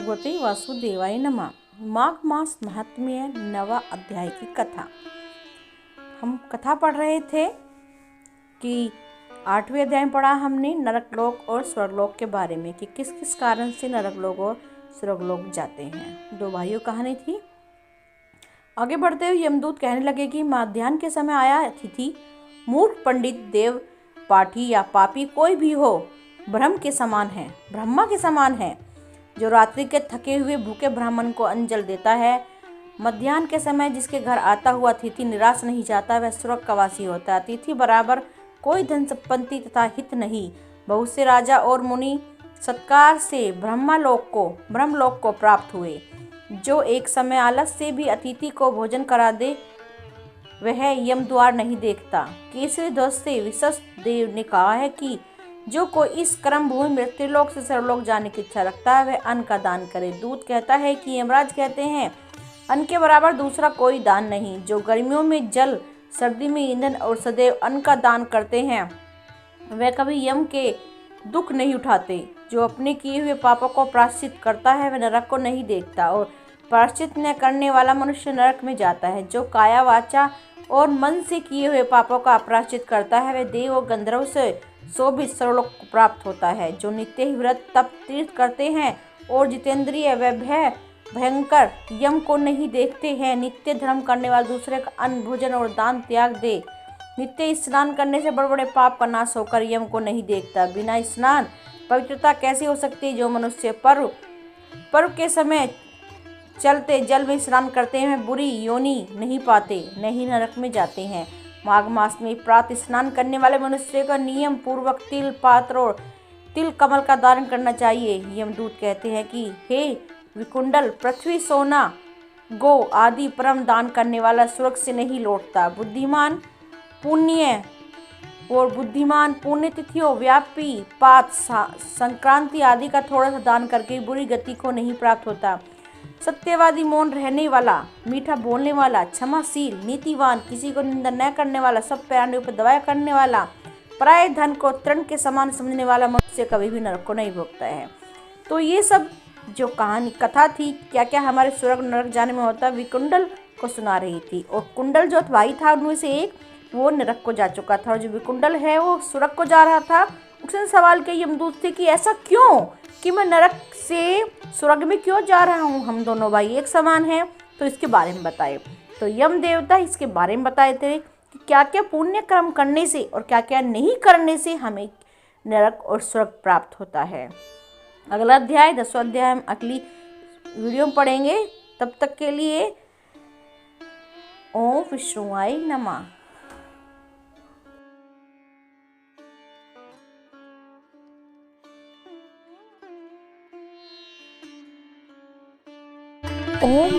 भगवते वासुदेवाय नमः। माघ मास महात्म्य नवा अध्याय की कथा। हम कथा पढ़ रहे थे कि 8वें अध्याय में पढ़ा हमने नरकलोक और स्वर्गलोक के बारे में कि किस किस कारण से नरकलोक और स्वर्गलोक जाते हैं। दो भाइयों कहानी थी। आगे बढ़ते हुए यमदूत कहने लगे कि माध्याह्न के समय आया अतिथि मूर्ख पंडित देव पाठी या पापी कोई भी हो ब्रह्मा के समान है जो रात्रि के थके हुए भूखे ब्राह्मण को अन्न देता है। मध्याह्न के समय जिसके घर आता हुआ अतिथि निराश नहीं जाता वह स्वर्ग का वासी होता है। अतिथि बराबर कोई धन संपत्ति तथा हित नहीं। बहुत से राजा और मुनि सत्कार से ब्रह्मलोक को प्राप्त हुए। जो एक समय आलस से भी अतिथि को भोजन करा दे वह यम द्वार नहीं देखता। केसरी ध्वज से विशस्त देव ने कहा है कि जो कोई इस कर्म भूमि मृत्युलोक से सर्वलोक जाने की इच्छा रखता है वह अन्न का दान करे। दूत कहता है कि यमराज कहते हैं अन्न के बराबर दूसरा कोई दान नहीं। जो गर्मियों में जल, सर्दी में ईंधन और सदैव अन्न का दान करते हैं वह कभी यम के दुख नहीं उठाते। जो अपने किए हुए पापों को प्रायश्चित करता है वह नरक को नहीं देखता और प्रायश्चित न करने वाला मनुष्य नरक में जाता है। जो काया, वाचा और मन से किए हुए पापों का प्रायश्चित करता है वह देव और गंधर्व से शोभित सर्वलोक को प्राप्त होता है। जो नित्य ही व्रत, तप, तीर्थ करते हैं और जितेंद्रिय व भयंकर यम को नहीं देखते हैं। नित्य धर्म करने वाला दूसरे का अन्न, भोजन और दान त्याग दे। नित्य स्नान करने से बड़े बड़े पाप का नाश होकर यम को नहीं देखता। बिना स्नान पवित्रता कैसी हो सकती है। जो मनुष्य पर्व के समय चलते जल में स्नान करते हैं बुरी योनि नहीं पाते, नहीं नरक में जाते हैं। माघ मास में प्रातः स्नान करने वाले मनुष्य का नियम पूर्वक तिल पात्र और तिल कमल का धारण करना चाहिए। यमदूत कहते हैं कि हे विकुंडल, पृथ्वी, सोना, गो आदि परम दान करने वाला स्वर्ग से नहीं लौटता। बुद्धिमान पुण्य तिथियों, व्यापी, पात, संक्रांति आदि का थोड़ा सा दान करके बुरी गति को नहीं प्राप्त होता। सत्यवादी, मौन रहने वाला, मीठा बोलने वाला, क्षमाशील, नीतिवान, किसी को निंदा न करने वाला, सब प्राणियों पर दया करने वाला, पराये धन को तृण के समान समझने वाला मनुष्य कभी भी नरक को नहीं भोगता है। तो ये सब जो कथा थी क्या क्या हमारे स्वर्ग नरक जाने में होता विकुंडल को सुना रही थी। और कुंडल जो भाई था उनमें से एक वो नरक को जा चुका था और जो विकुंडल है वो स्वर्ग को जा रहा था। उसने सवाल किया यमदूत से कि ऐसा क्यों कि मैं नरक से स्वर्ग में क्यों जा रहा हूँ, हम दोनों भाई एक समान हैं। तो इसके बारे में बताए। तो यम देवता इसके बारे में बताए थे कि क्या क्या पुण्य कर्म करने से और क्या क्या नहीं करने से हमें नरक और स्वर्ग प्राप्त होता है। अगला अध्याय 10वां अध्याय हम अगली वीडियो में पढ़ेंगे। तब तक के लिए ओम विष्णुवाय नमः। ओम